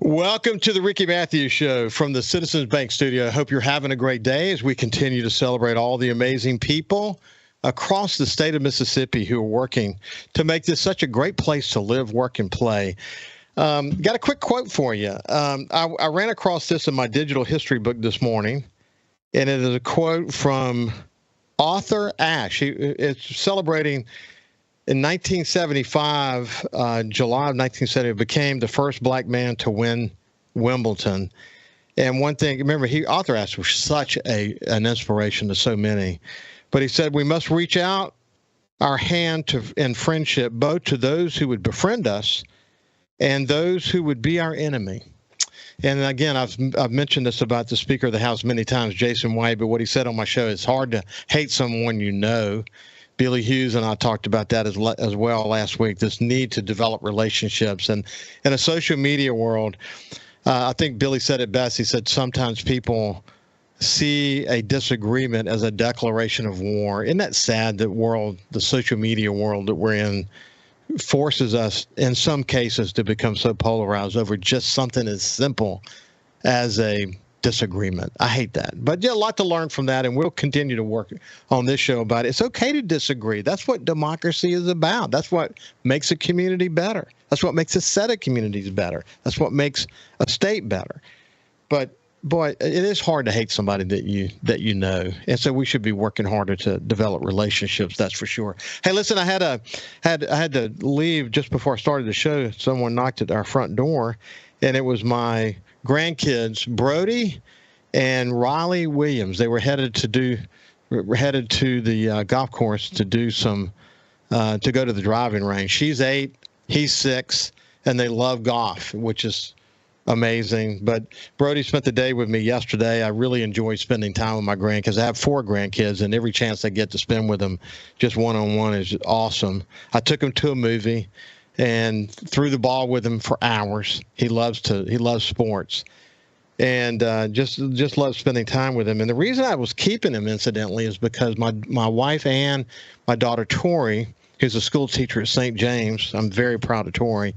Welcome to the Ricky Matthews Show from the Citizens Bank Studio. I hope you're having a great day as we continue to celebrate all the amazing people across the state of Mississippi who are working to make this such a great place to live, work, and play. Got a quick quote for you. I ran across this in my digital history book this morning, and it is a quote from Arthur Ashe. It's celebrating in 1975, July of 1970, became the first black man to win Wimbledon. And one thing, remember, Arthur Ashe was such an inspiration to so many. But he said, we must reach out our hand in friendship, both to those who would befriend us and those who would be our enemy. And again, I've mentioned this about the Speaker of the House many times, Jason White, but what he said on my show, it's hard to hate someone you know. Billy Hughes and I talked about that as well last week, this need to develop relationships. And in a social media world, I think Billy said it best. He said sometimes people see a disagreement as a declaration of war. Isn't that sad that the social media world that we're in forces us in some cases to become so polarized over just something as simple as a disagreement? I hate that. But yeah, a lot to learn from that, and we'll continue to work on this show about it. It's okay to disagree. That's what democracy is about. That's what makes a community better. That's what makes a set of communities better. That's what makes a state better. But boy, it is hard to hate somebody that you know. And so we should be working harder to develop relationships, that's for sure. Hey, listen, I had to leave just before I started the show. Someone knocked at our front door, and it was my grandkids, Brody and Riley Williams. They were headed to the golf course to do to go to the driving range. She's 8, he's 6, and they love golf, which is amazing. But Brody spent the day with me yesterday. I really enjoy spending time with my grandkids. I have 4 grandkids, and every chance I get to spend with them just one-on-one is awesome. I took him to a movie and threw the ball with him for hours. He loves sports, and just loves spending time with him. And the reason I was keeping him, incidentally, is because my wife Ann, my daughter Tori, who's a school teacher at St. James, I'm very proud of Tori,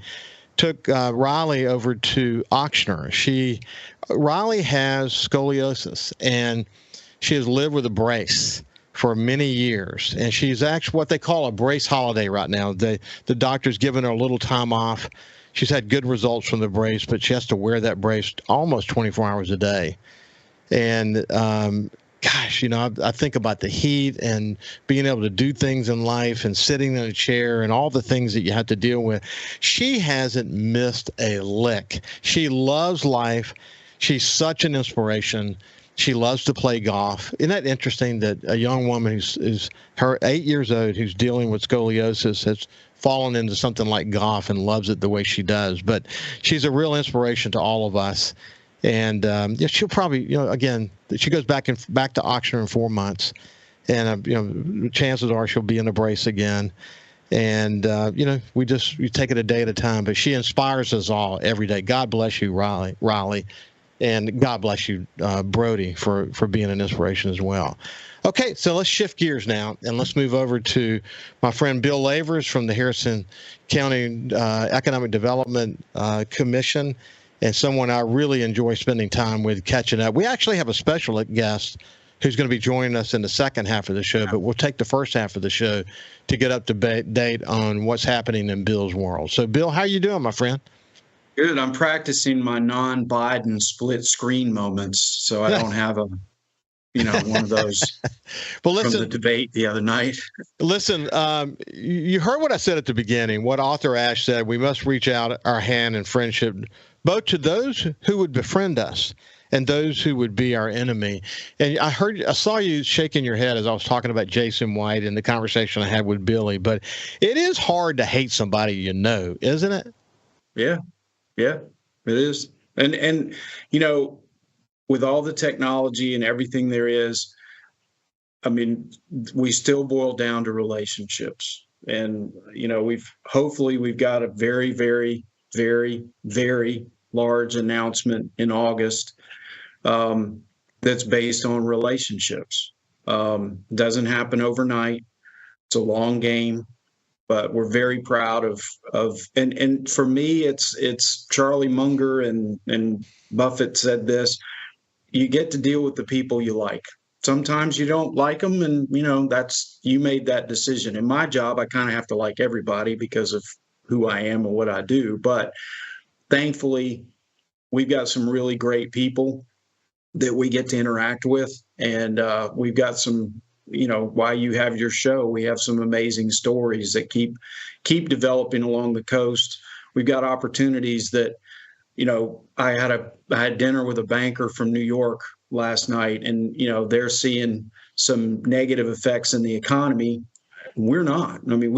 took Riley over to Ochsner. Riley has scoliosis, and she has lived with a brace for many years, and she's actually what they call a brace holiday right now. The doctor's given her a little time off. She's had good results from the brace, but she has to wear that brace almost 24 hours a day. And gosh, I think about the heat and being able to do things in life and sitting in a chair and all the things that you have to deal with. She hasn't missed a lick. She loves life. She's such an inspiration. She loves to play golf. Isn't that interesting that a young woman who's her 8 years old, who's dealing with scoliosis, has fallen into something like golf and loves it the way she does? But she's a real inspiration to all of us. And she'll probably, again, she goes back to Ochsner in 4 months, and chances are she'll be in a brace again. And we take it a day at a time. But she inspires us all every day. God bless you, Riley. And God bless you, Brody, for being an inspiration as well. Okay, so let's shift gears now, and let's move over to my friend Bill Lavers from the Harrison County Economic Development Commission, and someone I really enjoy spending time with, catching up. We actually have a special guest who's going to be joining us in the second half of the show, but we'll take the first half of the show to get up to date on what's happening in Bill's world. So, Bill, how are you doing, my friend? Good. I'm practicing my non-Biden split screen moments, so I don't have one of those well, listen, from the debate the other night. Listen, you heard what I said at the beginning, what Arthur Ashe said. We must reach out our hand in friendship, both to those who would befriend us and those who would be our enemy. And I saw you shaking your head as I was talking about Jason White and the conversation I had with Billy, but it is hard to hate somebody you know, isn't it? Yeah, it is. And with all the technology and everything there is, I mean, we still boil down to relationships. And, we've got a very, very, very, very large announcement in August that's based on relationships. Doesn't happen overnight. It's a long game. but we're very proud and for me, it's Charlie Munger and Buffett said this, you get to deal with the people you like. Sometimes you don't like them, and you made that decision. In my job, I kind of have to like everybody because of who I am and what I do. But thankfully, we've got some really great people that we get to interact with, and we've got some. While you have your show, we have some amazing stories that keep developing along the coast. We've got opportunities that, I had dinner with a banker from New York last night, and they're seeing some negative effects in the economy. We're not. I mean,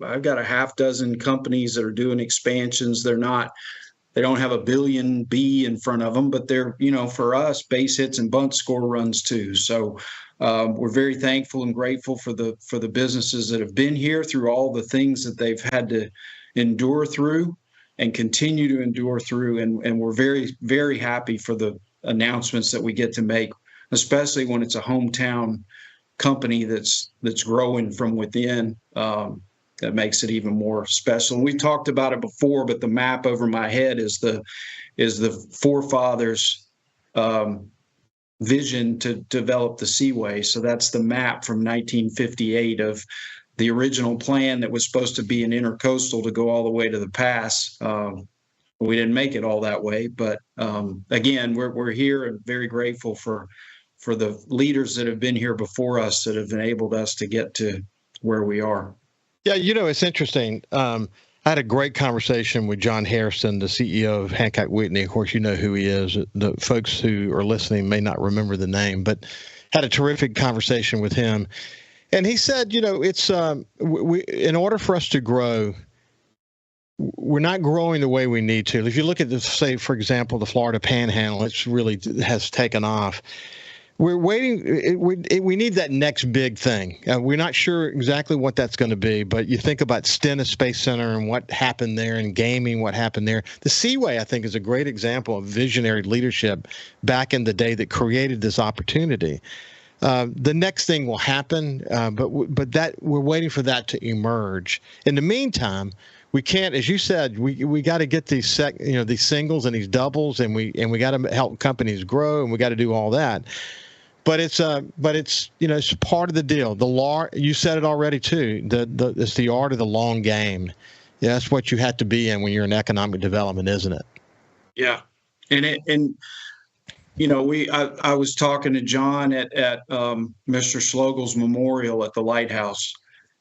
I've got a half dozen companies that are doing expansions. They don't have a billion B in front of them, but they're, for us, base hits and bunt score runs too. So we're very thankful and grateful for the businesses that have been here through all the things that they've had to endure through and continue to endure through. And we're very, very happy for the announcements that we get to make, especially when it's a hometown company that's growing from within. That makes it even more special. And we talked about it before, but the map over my head is the forefathers' vision to develop the Seaway. So that's the map from 1958 of the original plan that was supposed to be an intercoastal to go all the way to the pass. We didn't make it all that way, but again, we're here and very grateful for the leaders that have been here before us that have enabled us to get to where we are. Yeah, it's interesting. I had a great conversation with John Harrison, the CEO of Hancock Whitney. Of course, you know who he is. The folks who are listening may not remember the name, but had a terrific conversation with him. And he said, it's in order for us to grow, we're not growing the way we need to. If you look at say, for example, the Florida Panhandle, it's really has taken off. We're waiting. We need that next big thing. We're not sure exactly what that's going to be, but you think about Stennis Space Center and what happened there, and gaming, what happened there. The Seaway, I think, is a great example of visionary leadership back in the day that created this opportunity. The next thing will happen, but that we're waiting for that to emerge. In the meantime, we can't, as you said, we got to get these these singles and these doubles, and we got to help companies grow, and we got to do all that. But it's it's part of the deal. You said it already too. It's the art of the long game. Yeah, that's what you have to be in when you're in economic development, isn't it? Yeah, and I was talking to John at Mr. Schlogel's memorial at the lighthouse,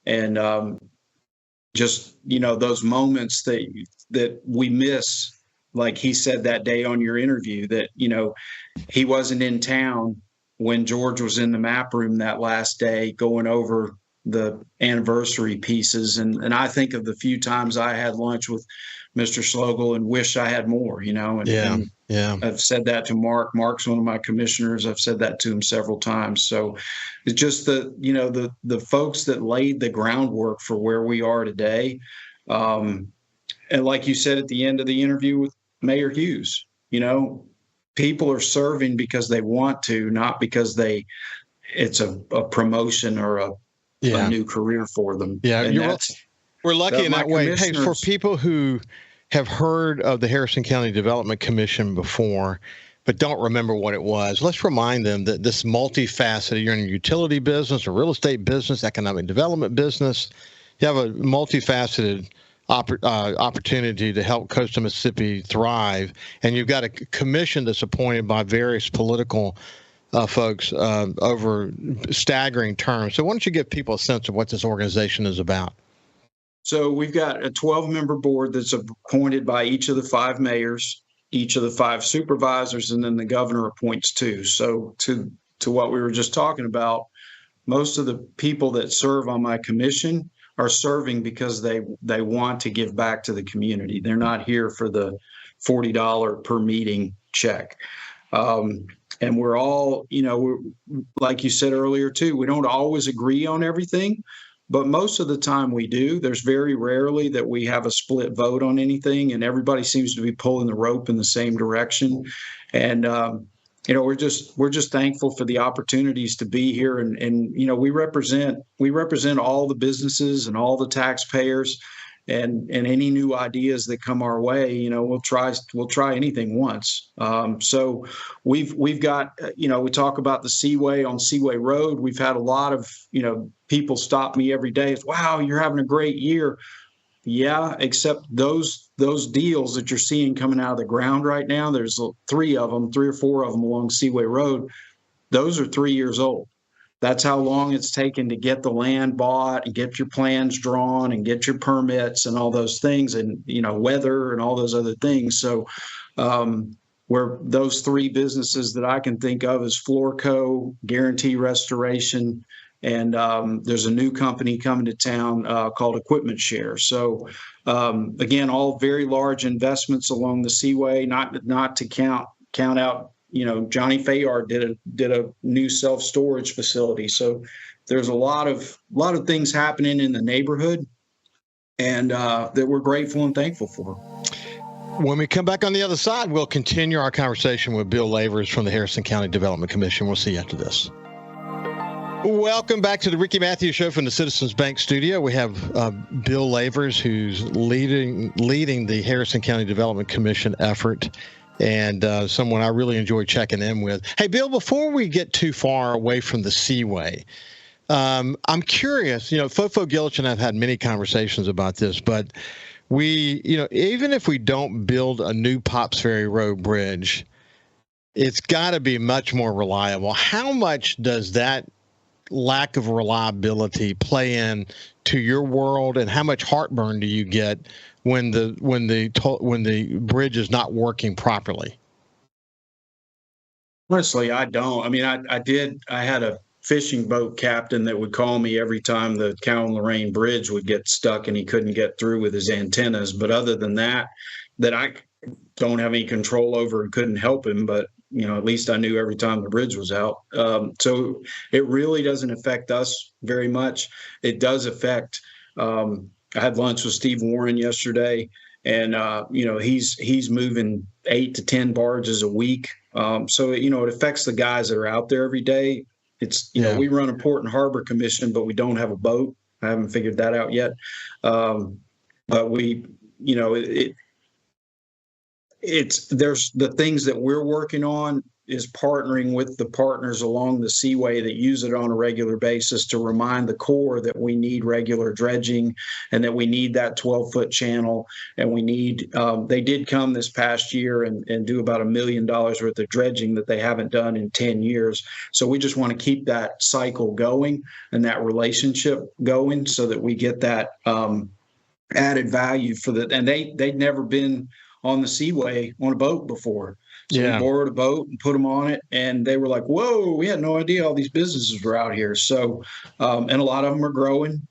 and just those moments that we miss, like he said that day on your interview, that he wasn't in town when George was in the map room that last day going over the anniversary pieces. And I think of the few times I had lunch with Mr. Schlogel and wish I had more, and I've said that to Mark. Mark's one of my commissioners. I've said that to him several times. So it's just the folks that laid the groundwork for where we are today. And like you said at the end of the interview with Mayor Hughes, people are serving because they want to, not because it's a promotion or a new career for them. Yeah, we're lucky in that way. Hey, for people who have heard of the Harrison County Development Commission before, but don't remember what it was, let's remind them that this multifaceted, you're in a utility business, a real estate business, economic development business, you have a multifaceted opportunity to help coastal Mississippi thrive, and you've got a commission that's appointed by various political folks over staggering terms. So why don't you give people a sense of what this organization is about? So we've got a 12-member board that's appointed by each of the 5 mayors, each of the 5 supervisors, and then the governor appoints 2. So to what we were just talking about, most of the people that serve on my commission are serving because they want to give back to the community. They're not here for the $40 per meeting check. And we're all, like you said earlier too, we don't always agree on everything, but most of the time we do. There's very rarely that we have a split vote on anything, and everybody seems to be pulling the rope in the same direction. And we're just thankful for the opportunities to be here, and we represent all the businesses and all the taxpayers, and any new ideas that come our way. We'll try anything once. So we've got, we talk about the Seaway on Seaway Road. We've had a lot of people stop me every day. It's, wow, you're having a great year. Yeah, except those deals that you're seeing coming out of the ground right now, there's three or four of them along Seaway Road. Those are 3 years old. That's how long it's taken to get the land bought and get your plans drawn and get your permits and all those things, and weather and all those other things. So where those three businesses that I can think of is Floorco, Guarantee Restoration, and there's a new company coming to town called Equipment Share. So again, all very large investments along the Seaway. Not to count out. Johnny Fayard did a new self-storage facility. So there's a lot of things happening in the neighborhood, and that we're grateful and thankful for. When we come back on the other side, we'll continue our conversation with Bill Lavers from the Harrison County Development Commission. We'll see you after this. Welcome back to the Ricky Matthews Show from the Citizens Bank studio. We have Bill Lavers, who's leading the Harrison County Development Commission effort, and someone I really enjoy checking in with. Hey, Bill, before we get too far away from the Seaway, I'm curious, Fofo Gillich and I've had many conversations about this, but we, even if we don't build a new Pops Ferry Road bridge, it's got to be much more reliable. How much does that lack of reliability play in to your world, and how much heartburn do you get when the bridge is not working properly? Honestly, I don't. I mean, I had a fishing boat captain that would call me every time the Cal and Lorraine Bridge would get stuck and he couldn't get through with his antennas. But other than that I don't have any control over and couldn't help him. But at least I knew every time the bridge was out. So it really doesn't affect us very much. It does affect. I had lunch with Steve Warren yesterday, and he's moving 8 to 10 barges a week. So it affects the guys that are out there every day. It's we run a Port and Harbor Commission, but we don't have a boat. I haven't figured that out yet. But we, there's the things that we're working on is partnering with the partners along the Seaway that use it on a regular basis to remind the Corps that we need regular dredging and that we need that 12-foot channel. And we need, they did come this past year and do about $1 million worth of dredging that they haven't done in 10 years. So we just want to keep that cycle going and that relationship going so that we get that added value for the, and they'd never been on the Seaway on a boat before. So we borrowed a boat and put them on it, and they were like, whoa, we had no idea all these businesses were out here. So, and a lot of them are growing.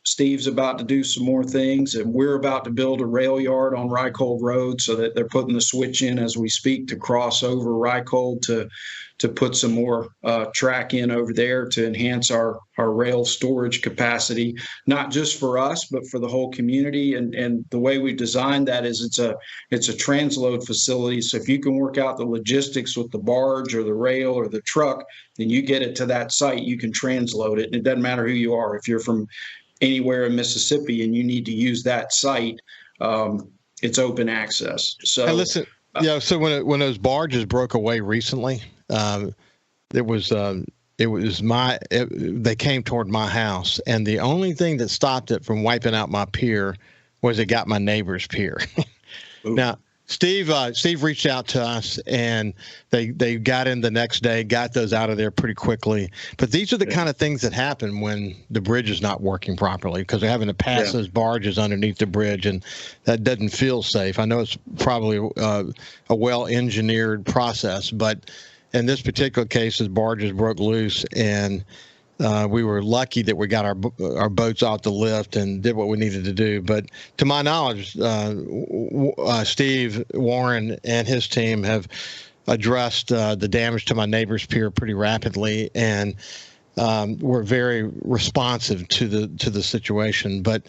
Steve's about to do some more things, and we're about to build a rail yard on Rycold Road so that they're putting the switch in as we speak to cross over Rycold to put some more track in over there to enhance our rail storage capacity, not just for us, but for the whole community. And the way we designed that is it's a transload facility. So if you can work out the logistics with the barge or the rail or the truck, then you get it to that site, you can transload it. And it doesn't matter who you are. If you're from anywhere in Mississippi and you need to use that site, it's open access. So hey, listen, so when those barges broke away recently, they came toward my house, and the only thing that stopped it from wiping out my pier was it got my neighbor's pier. Now, Steve reached out to us, and they got in the next day, got those out of there pretty quickly. But these are the kind of things that happen when the bridge is not working properly, because they're having to pass those barges underneath the bridge, and that doesn't feel safe. I know it's probably a well-engineered process, but in this particular case, the barges broke loose, and we were lucky that we got our boats off the lift and did what we needed to do. But to my knowledge, Steve Warren and his team have addressed the damage to my neighbor's pier pretty rapidly, and we're very responsive to the situation. But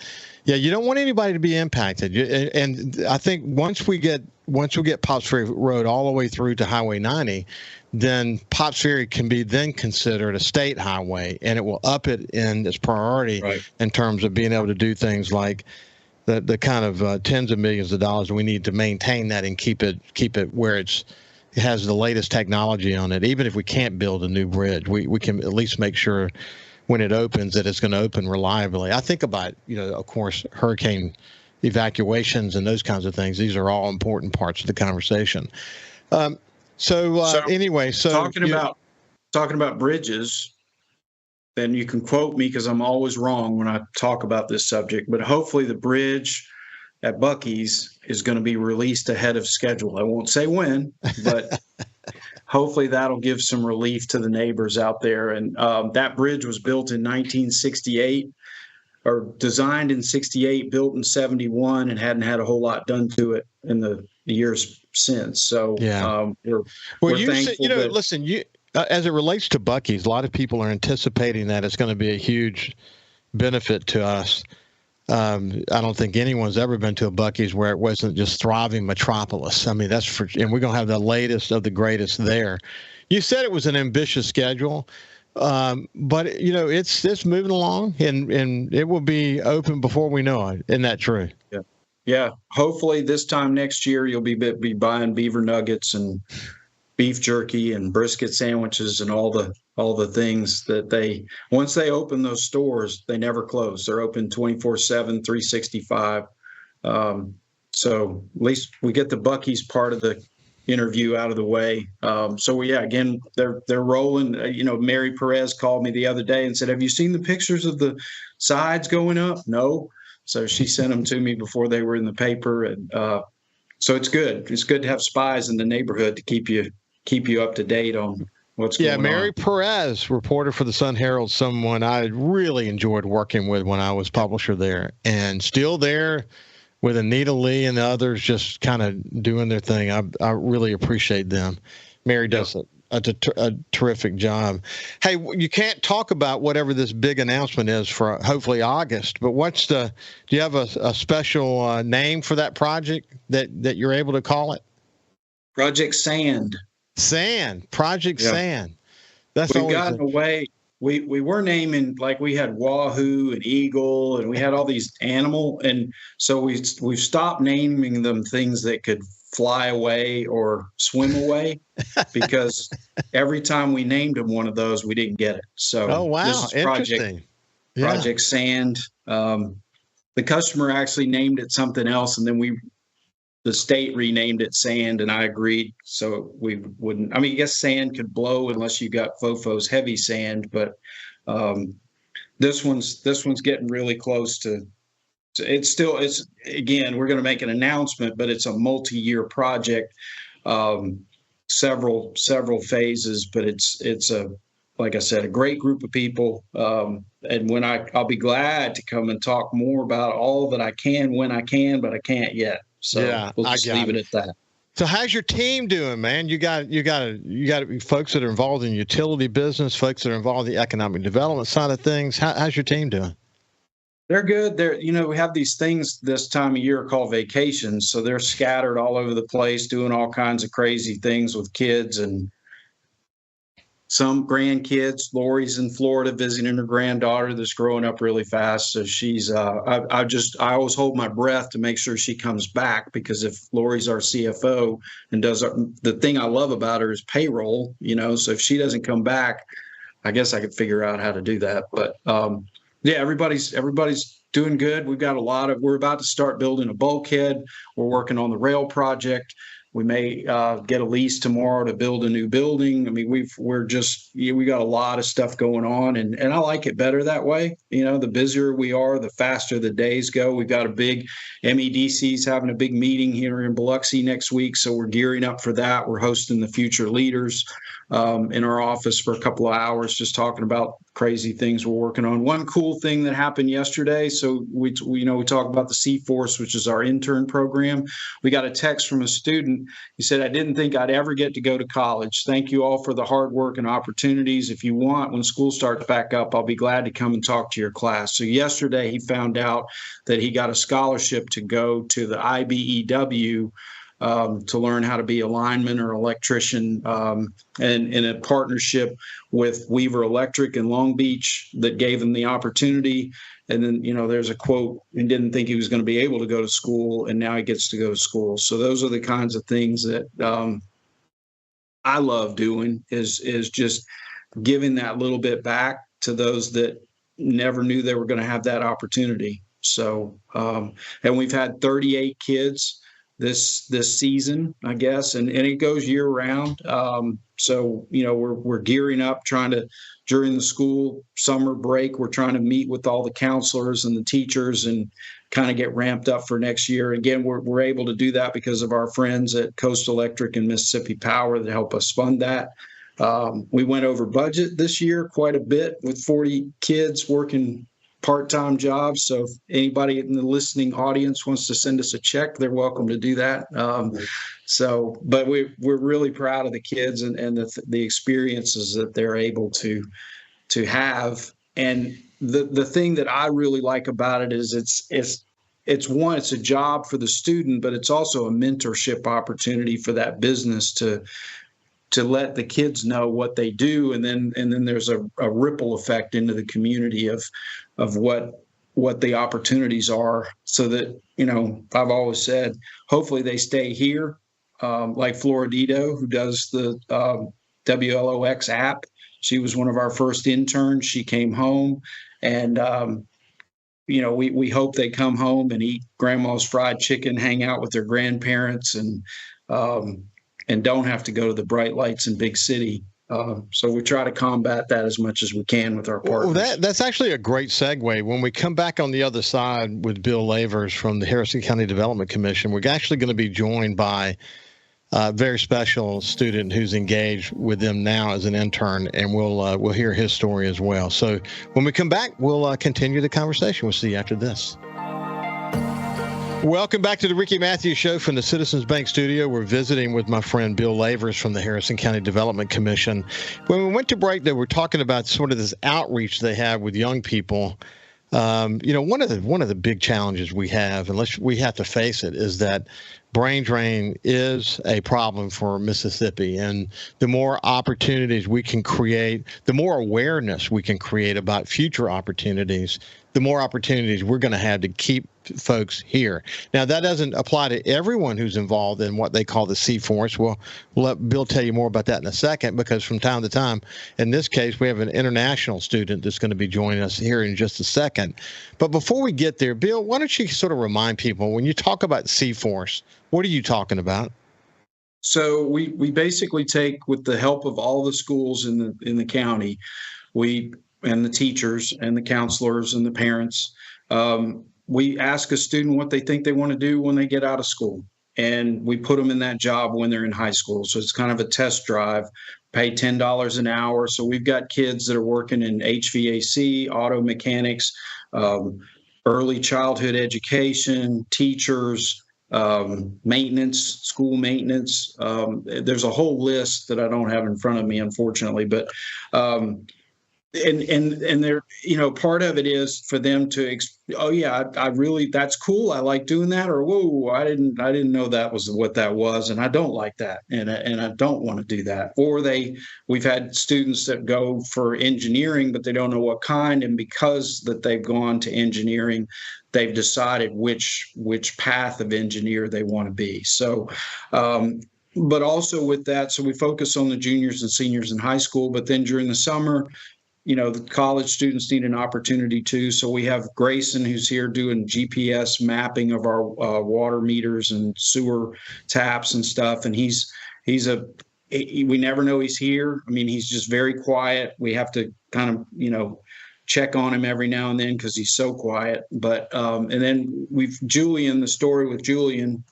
yeah, you don't want anybody to be impacted. And I think once we get once we get Pops Ferry Road all the way through to Highway 90, then Pops Ferry can be then considered a state highway, and it will up it in its priority in terms of being able to do things like the kind of tens of millions of dollars we need to maintain that and keep it where it has the latest technology on it. Even if we can't build a new bridge, we can at least make sure when it opens that it's going to open reliably. I think about, of course, hurricane evacuations and those kinds of things. These are all important parts of the conversation. Anyway, talking about bridges, then you can quote me because I'm always wrong when I talk about this subject, but hopefully the bridge at Buc-ee's is going to be released ahead of schedule. I won't say when, but hopefully that'll give some relief to the neighbors out there. And that bridge was built in 1968, or designed in 68, built in 71, and hadn't had a whole lot done to it in the years since. So we're thankful. Listen, as it relates to Buc-ee's, a lot of people are anticipating that it's going to be a huge benefit to us. I don't think anyone's ever been to a Buc-ee's where it wasn't just thriving metropolis. I mean, and we're going to have the latest of the greatest there. You said it was an ambitious schedule, but it's moving along, and it will be open before we know it. Isn't that true? Yeah. Hopefully this time next year you'll be buying beaver nuggets and beef jerky and brisket sandwiches and all the things that once they open those stores, they never close. They're open 24/7, 365. So at least we get the Buc-ee's part of the interview out of the way. Again, they're rolling. Mary Perez called me the other day and said, "Have you seen the pictures of the sides going up?" No. So she sent them to me before they were in the paper. And so it's good. It's good to have spies in the neighborhood to keep you up to date on what's going on. Yeah, Mary Perez, reporter for the Sun Herald, someone I really enjoyed working with when I was publisher there, and still there with Anita Lee and the others just kind of doing their thing. I really appreciate them. Mary does a terrific job. Hey, you can't talk about whatever this big announcement is for hopefully August, but do you have a special name for that project that you're able to call it? Project Sand. Project Sand. We've gotten away. We were naming, like, we had wahoo and eagle, and we had all these animal, and so we've stopped naming them things that could fly away or swim away because every time we named them one of those, we didn't get it. So this is Project Sand. The customer actually named it something else, and then the state renamed it Sand, and I agreed. So we wouldn't. I mean, I guess sand could blow unless you got Fofo's heavy sand, but this one's getting really close to. It's again, we're going to make an announcement, but it's a multi-year project, several phases. But it's like I said, a great group of people, and I'll be glad to come and talk more about all that I can when I can, but I can't yet. So we'll just leave it at that. So how's your team doing, man? You got folks that are involved in utility business, folks that are involved in the economic development side of things. How's your team doing? They're good. We have these things this time of year called vacations. So they're scattered all over the place, doing all kinds of crazy things with kids and some grandkids. Lori's in Florida visiting her granddaughter that's growing up really fast. So she's, I always hold my breath to make sure she comes back, because if Lori's our CFO and does the thing I love about her is payroll, so if she doesn't come back, I guess I could figure out how to do that. But everybody's doing good. We're about to start building a bulkhead. We're working on the rail project. We may get a lease tomorrow to build a new building. I mean, we got a lot of stuff going on, and I like it better that way. The busier we are, the faster the days go. We've got a big MEDC's having a big meeting here in Biloxi next week, so we're gearing up for that. We're hosting the future leaders in our office for a couple of hours, just talking about crazy things we're working on. One cool thing that happened yesterday. So we talk about the C-Force, which is our intern program. We got a text from a student. He said, "I didn't think I'd ever get to go to college. Thank you all for the hard work and opportunities. If you want, when school starts back up, I'll be glad to come and talk to your class." So yesterday he found out that he got a scholarship to go to the IBEW to learn how to be a lineman or electrician, and in a partnership with Weaver Electric in Long Beach that gave him the opportunity. And then, there's a quote, he didn't think he was going to be able to go to school, and now he gets to go to school. So those are the kinds of things that I love doing, is just giving that little bit back to those that never knew they were going to have that opportunity. So, and we've had 38 kids this season, I guess, and it goes year round. So, we're gearing up, during the school summer break, we're trying to meet with all the counselors and the teachers and kind of get ramped up for next year. Again, we're able to do that because of our friends at Coast Electric and Mississippi Power that help us fund that. We went over budget this year quite a bit with 40 kids working part-time jobs. So if anybody in the listening audience wants to send us a check, they're welcome to do that. But we're really proud of the kids and the experiences that they're able to have. And the thing that I really like about it is it's a job for the student, but it's also a mentorship opportunity for that business to let the kids know what they do, and then there's a ripple effect into the community of what the opportunities are, so that I've always said, hopefully they stay here, like Floridito, who does the WLOX app. She was one of our first interns. She came home, and we hope they come home and eat grandma's fried chicken, hang out with their grandparents, and don't have to go to the bright lights in big city. So we try to combat that as much as we can with our partners. Well, that's actually a great segue. When we come back on the other side with Bill Lavers from the Harrison County Development Commission, we're actually going to be joined by a very special student who's engaged with them now as an intern, and we'll hear his story as well. So when we come back, we'll continue the conversation. We'll see you after this. Welcome back to the Ricky Matthews Show from the Citizens Bank Studio. We're visiting with my friend Bill Lavers from the Harrison County Development Commission. When we went to break, they were talking about sort of this outreach they have with young people. One of the big challenges we have, unless we have to face it, is that brain drain is a problem for Mississippi. And the more opportunities we can create, the more awareness we can create about future opportunities, the more opportunities we're going to have to keep folks here. Now, that doesn't apply to everyone who's involved in what they call the C-Force. We'll let Bill tell you more about that in a second, because from time to time, in this case, we have an international student that's going to be joining us here in just a second. But before we get there, Bill, why don't you sort of remind people, when you talk about C-Force, what are you talking about? So we basically take, with the help of all the schools in the county, and the teachers and the counselors and the parents, we ask a student what they think they want to do when they get out of school. And we put them in that job when they're in high school. So it's kind of a test drive, pay $10 an hour. So we've got kids that are working in HVAC, auto mechanics, early childhood education, teachers, maintenance, school maintenance. There's a whole list that I don't have in front of me, unfortunately, but and they're, part of it is for them to, I really, that's cool, I like doing that, or whoa, I didn't know that was what that was, and I don't like that, and I don't want to do that. Or we've had students that go for engineering, but they don't know what kind, and because that they've gone to engineering, they've decided which path of engineer they want to be. So but also with that, so we focus on the juniors and seniors in high school, but then during the summer, the college students need an opportunity too. So we have Grayson, who's here doing GPS mapping of our water meters and sewer taps and stuff. And we never know he's here. I mean, he's just very quiet. We have to kind of, check on him every now and then because he's so quiet. But and then the story with Julian,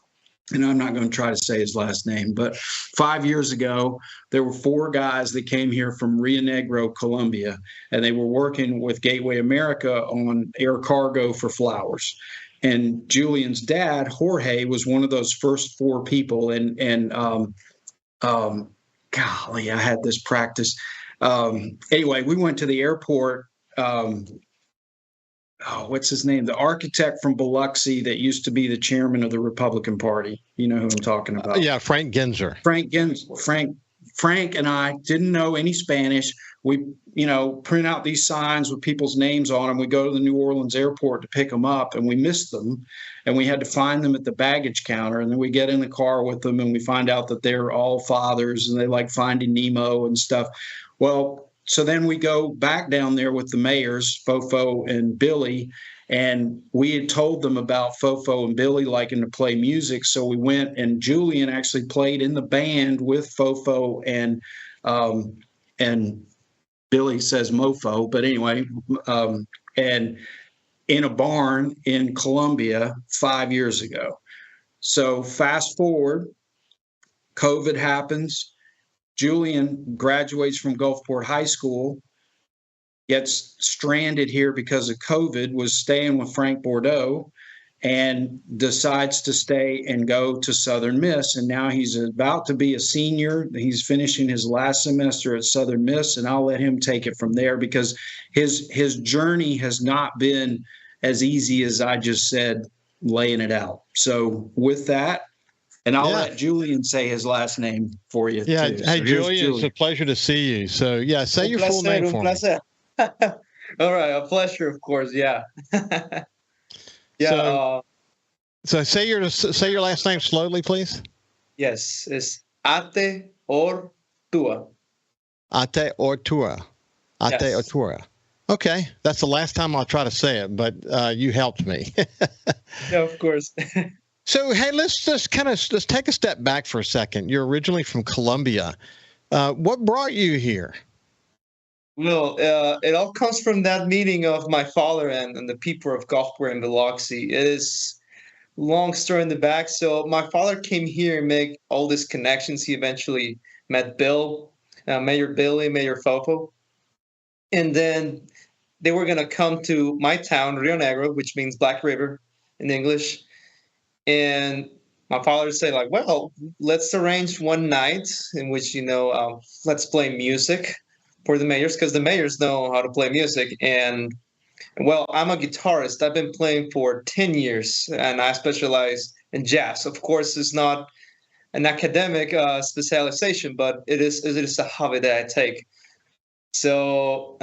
and I'm not going to try to say his last name, but 5 years ago, there were 4 guys that came here from Rio Negro, Colombia, and they were working with Gateway America on air cargo for flowers. And Julian's dad, Jorge, was one of those first 4 people. And golly, I had this practice. Anyway, we went to the airport. what's his name? The architect from Biloxi that used to be the chairman of the Republican Party. You know who I'm talking about? Yeah, Frank Ginzer. Frank and I didn't know any Spanish. We, print out these signs with people's names on them. We go to the New Orleans airport to pick them up, and we missed them, and we had to find them at the baggage counter. And then we get in the car with them, and we find out that they're all fathers, and they like Finding Nemo and stuff. Well, so then we go back down there with the mayors, Fofo and Billy, and we had told them about Fofo and Billy liking to play music. So we went, and Julian actually played in the band with Fofo and Billy says mofo, but anyway, and in a barn in Columbia 5 years ago. So fast forward, COVID happens. Julian graduates from Gulfport High School, gets stranded here because of COVID, was staying with Frank Bordeaux, and decides to stay and go to Southern Miss. And now he's about to be a senior. He's finishing his last semester at Southern Miss, and I'll let him take it from there, because his journey has not been as easy as I just said, laying it out. So with that, and I'll let Julian say his last name for you. Yeah. Too. Hey, Julian, it's a pleasure to see you. So, yeah, say your full name for me. All right. A pleasure, of course. Yeah. Yeah. So say your last name slowly, please. Yes. It's Ate Ortua. Ate Ortua. Ate Yes. Ortua. Okay. That's the last time I'll try to say it, but you helped me. Yeah, of course. So, hey, let's take a step back for a second. You're originally from Colombia. What brought you here? Well, it all comes from that meeting of my father and the people of Gulfport and Biloxi. It is long story in the back. So my father came here and made all these connections. He eventually met Bill, Mayor Billy, Mayor Fofo. And then they were going to come to my town, Rio Negro, which means Black River in English. And my father said, like, well, let's arrange one night in which, let's play music for the mayors, because the mayors know how to play music. And, well, I'm a guitarist. I've been playing for 10 years, and I specialize in jazz. Of course, it's not an academic specialization, but it is a hobby that I take. So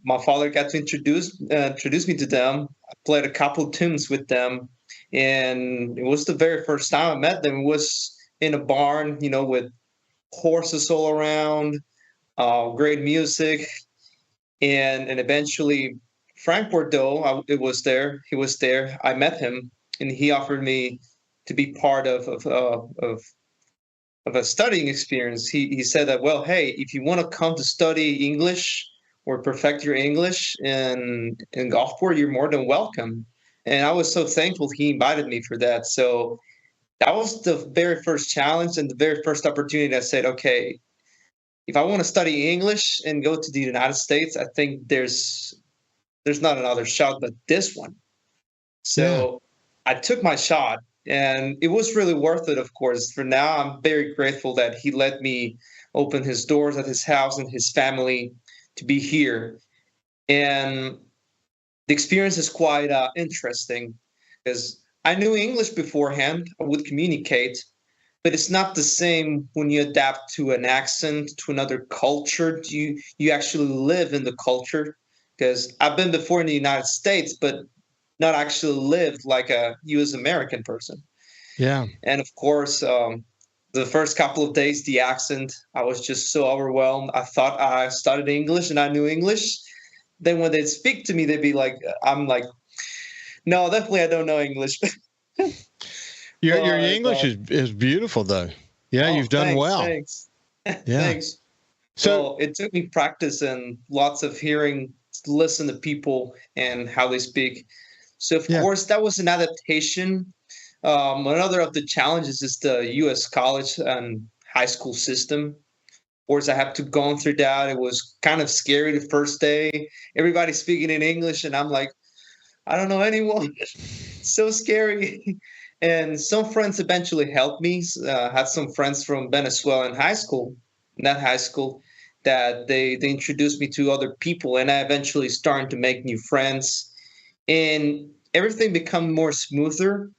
my father got to introduce me to them. I played a couple of tunes with them, and it was the very first time I met them. It was in a barn, with horses all around, great music, and eventually Frank Bordeaux, He was there. I met him, and he offered me to be part of a studying experience. He said that, well, hey, if you want to come to study English or perfect your English in Gulfport, you're more than welcome. And I was so thankful he invited me for that. So that was the very first challenge and the very first opportunity that said, okay, if I want to study English and go to the United States, I think there's not another shot but this one. So I took my shot, and it was really worth it, of course. For now, I'm very grateful that he let me open his doors at his house and his family to be here. And the experience is quite interesting, because I knew English beforehand. I would communicate, but it's not the same when you adapt to an accent, to another culture. You actually live in the culture, because I've been before in the United States, but not actually lived like a U.S. American person. Yeah. And of course, the first couple of days, the accent, I was just so overwhelmed. I thought I studied English and I knew English. Then when they'd speak to me, they'd be like, I'm like, no, definitely I don't know English. Your English is beautiful, though. Yeah, you've done well. Thanks. Yeah. Thanks. So it took me practice and lots of hearing, listen to people and how they speak. So, of course, that was an adaptation. Another of the challenges is the U.S. college and high school system. Of course, I have to go through that. It was kind of scary the first day. Everybody's speaking in English, and I'm like, I don't know anyone. So scary. And some friends eventually helped me. Had some friends from Venezuela in high school, that they introduced me to other people, and I eventually started to make new friends. and everything become more smoother.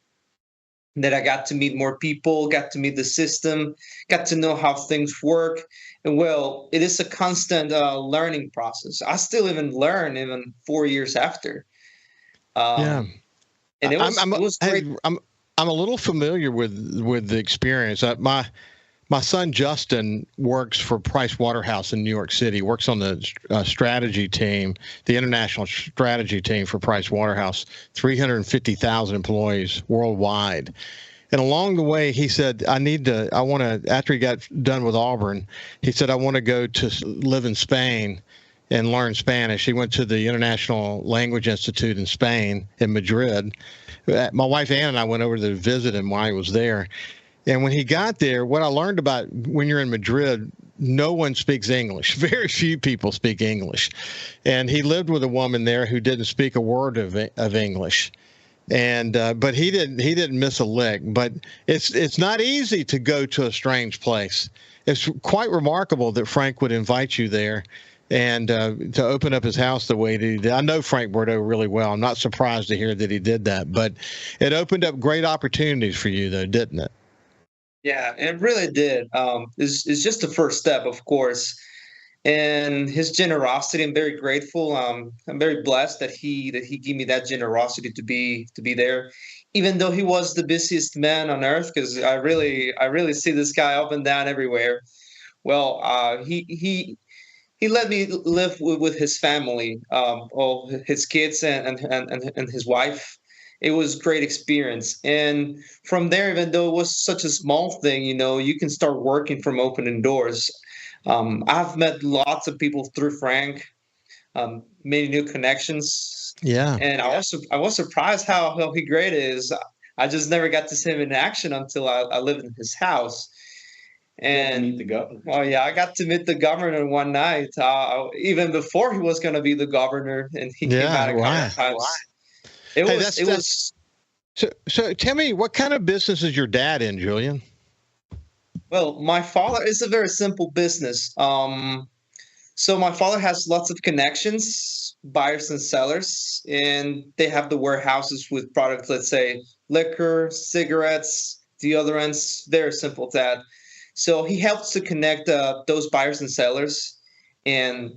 That I got to meet more people, got to meet the system, got to know how things work. And well, it is a constant learning process. I still even learn even 4 years after. Yeah. And I'm it was hey, great. I'm a little familiar with the experience. My son Justin works for Price Waterhouse in New York City. Works on the strategy team, the international strategy team for Price Waterhouse. 350,000 employees worldwide. And along the way, he said, I want to, after he got done with Auburn, he said, I want to go to live in Spain and learn Spanish. He went to the International Language Institute in Spain, in Madrid. My wife Ann and I went over to visit him while he was there. And when he got there, what I learned about when you're in Madrid, no one speaks English. Very few people speak English. And he lived with a woman there who didn't speak a word of English. And but he didn't miss a lick. But it's not easy to go to a strange place. It's quite remarkable that Frank would invite you there and to open up his house the way he did. I know Frank Bordeaux really well. I'm not surprised to hear that he did that. But it opened up great opportunities for you, though, didn't it? Yeah, it really did. It's just the first step, of course. And his generosity, I'm very grateful. I'm very blessed that he gave me that generosity to be there, even though he was the busiest man on earth. Because I really see this guy up and down everywhere. Well, he let me live with his family, all his kids and his wife. It was great experience. And from there, even though it was such a small thing, you can start working from opening doors. I've met lots of people through Frank, many new connections, Yeah. and I was surprised how he great is. I just never got to see him in action until I lived in his house. And meet the governor. oh yeah, I got to meet the governor one night, even before he was going to be the governor, and he came Yeah, out a couple right. times. Hey, It was so tell me, what kind of business is your dad in, Julian? well, my father is a very simple business. So my father has lots of connections, buyers and sellers, and they have the warehouses with products, let's say liquor, cigarettes, deodorants, very simple that. So he helps to connect those buyers and sellers, and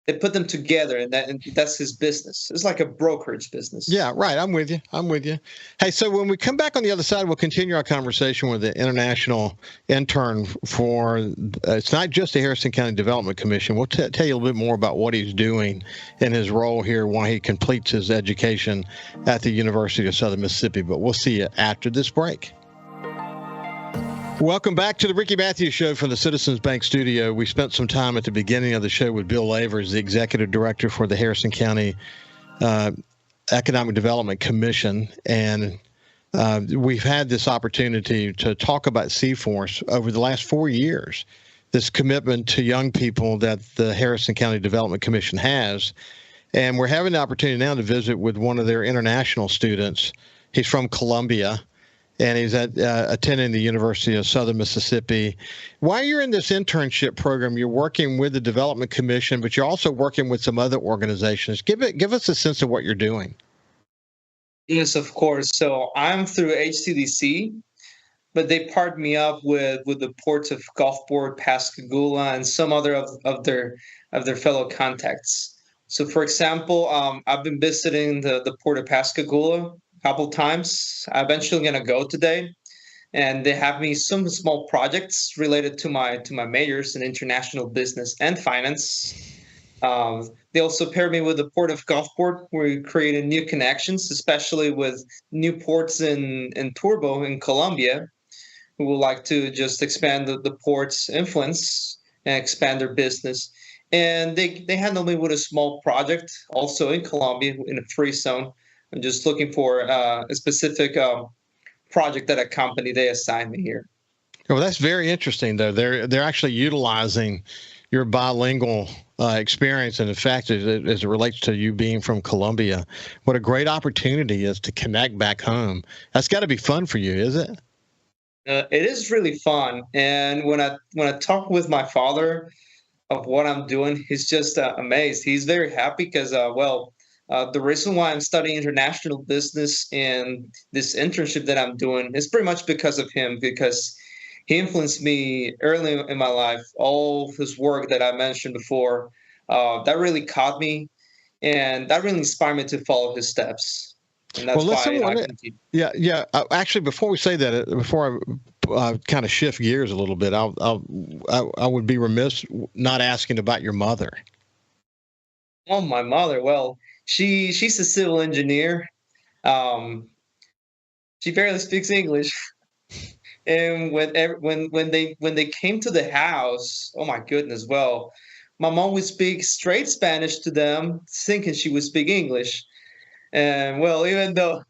they put them together, and that's his business. It's like a brokerage business. Yeah, right. I'm with you. I'm with you. Hey, so when we come back on the other side, we'll continue our conversation with the international intern for, it's not just the Harrison County Development Commission. We'll tell you a little bit more about what he's doing in his role here while he completes his education at the University of Southern Mississippi. But we'll see you after this break. Welcome back to the Ricky Matthews Show from the Citizens Bank Studio. We spent some time at the beginning of the show with Bill Lavers, the Executive Director for the Harrison County Economic Development Commission, and we've had this opportunity to talk about CFORCE over the last 4 years, this commitment to young people that the Harrison County Development Commission has. And we're having the opportunity now to visit with one of their international students. He's from Colombia, and he's attending the University of Southern Mississippi. While you're in this internship program, you're working with the Development Commission, but you're also working with some other organizations. Give us a sense of what you're doing. Yes, of course. So I'm through HCDC, but they partnered me up with the ports of Gulfport, Pascagoula, and some other of their fellow contacts. So, for example, I've been visiting the port of Pascagoula couple times. I'm eventually going to go today, and they have me some small projects related to my majors in international business and finance. They also pair me with the port of Gulfport, where we created new connections, especially with new ports in Turbo in Colombia, who would like to just expand the port's influence and expand their business. And they handle me with a small project also in Colombia in a free zone. I'm just looking for a specific project that a company they assign me here. Well, that's very interesting, though. They're actually utilizing your bilingual experience, and in fact, as it relates to you being from Colombia, what a great opportunity is to connect back home. That's got to be fun for you, is it? It is really fun, and when I talk with my father of what I'm doing, he's just amazed. He's very happy because The reason why I'm studying international business and this internship that I'm doing is pretty much because of him, because he influenced me early in my life. All his work that I mentioned before, that really caught me, and that really inspired me to follow his steps. And that's Well, why listen, I continue. yeah. Actually, before we say that, before I kind of shift gears a little bit, I would be remiss not asking about your mother. Oh, my mother. Well, she's a civil engineer. Um, she barely speaks English. And when they came to the house, oh my goodness, well, my mom would speak straight Spanish to them, thinking she would speak English. And well, even though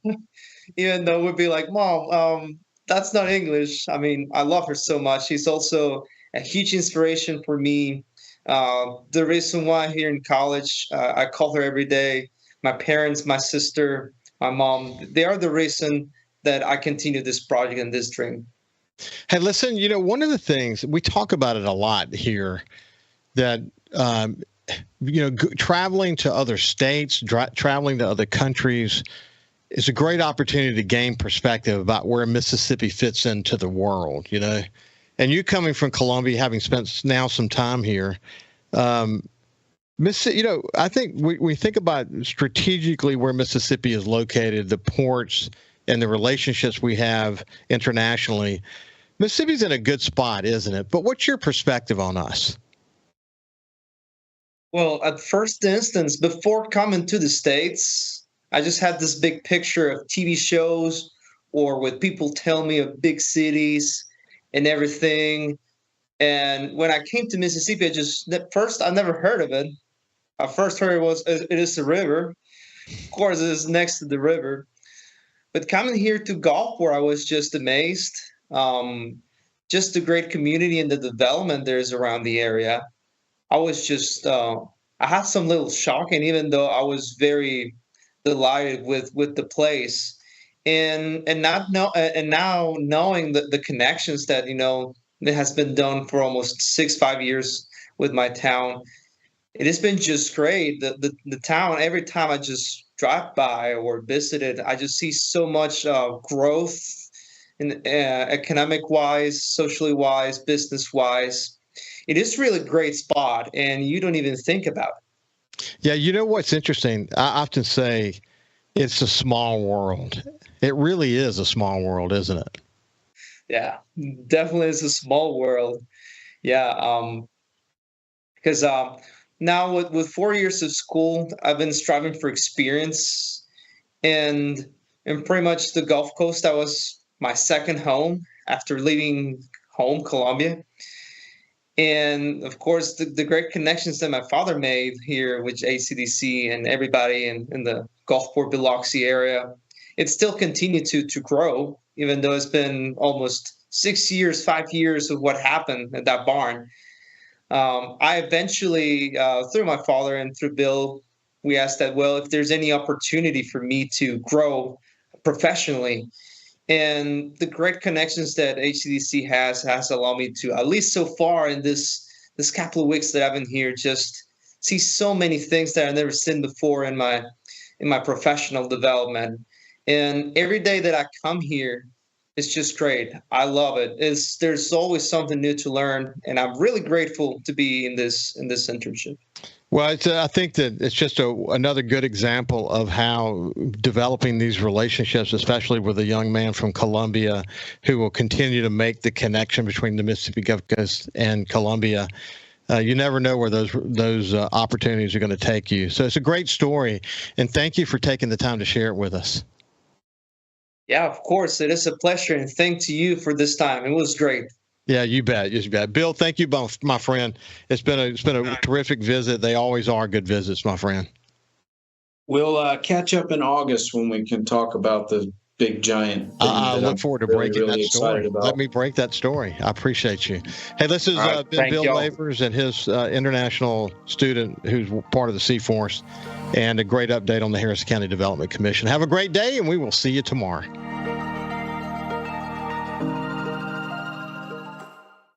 we'd be like, Mom, that's not English. I mean, I love her so much. She's also a huge inspiration for me. The reason why here in college, I call her every day. My parents, my sister, my mom, they are the reason that I continue this project and this dream. Hey, listen, one of the things we talk about it a lot here that, traveling to other states, traveling to other countries is a great opportunity to gain perspective about where Mississippi fits into the world, And you coming from Columbia, having spent now some time here, Mississippi, I think we think about strategically where Mississippi is located, the ports and the relationships we have internationally. Mississippi's in a good spot, isn't it? But what's your perspective on us? Well, at first instance, before coming to the States, I just had this big picture of TV shows or what people tell me of big cities and everything. And when I came to Mississippi, I never heard of it. I first heard it is a river. Of course, it is next to the river. But coming here to Gulfport, I was just amazed. Just the great community and the development there is around the area. I was just, I had some little shock, and even though I was very delighted with the place, and now knowing the connections that that has been done for almost 5 years with my town, it has been just great. The town, every time I just drive by or visit it, I just see so much growth in economic wise, socially wise, business wise. It is really a great spot, and you don't even think about it. Yeah, what's interesting? I often say it's a small world. It really is a small world, isn't it? Yeah, definitely is a small world. Yeah, because now with 4 years of school, I've been striving for experience, and pretty much the Gulf Coast, that was my second home after leaving home, Columbia. And of course, the great connections that my father made here with ACDC and everybody in the Gulfport, Biloxi area, it still continued to grow, even though it's been almost 6 years, 5 years of what happened at that barn. I eventually, through my father and through Bill, we asked that, well, if there's any opportunity for me to grow professionally. And the great connections that HCDC has allowed me to, at least so far in this couple of weeks that I've been here, just see so many things that I've never seen before in my professional development. And every day that I come here, it's just great. I love it. There's always something new to learn, and I'm really grateful to be in this internship. Well, I think that it's just another good example of how developing these relationships, especially with a young man from Columbia who will continue to make the connection between the Mississippi Gulf Coast and Columbia. You never know where those opportunities are going to take you. So it's a great story, and thank you for taking the time to share it with us. Yeah, of course. It is a pleasure, and thanks to you for this time. It was great. Yeah, you bet. You bet. Bill, thank you both, my friend. It's been a terrific visit. They always are good visits, my friend. We'll catch up in August when we can talk about the big giant thing. I look forward to breaking that story. About. Let me break that story. I appreciate you. Hey, this has been Bill Lavers and his international student who's part of the C-Force, and a great update on the Harris County Development Commission. Have a great day, and we will see you tomorrow.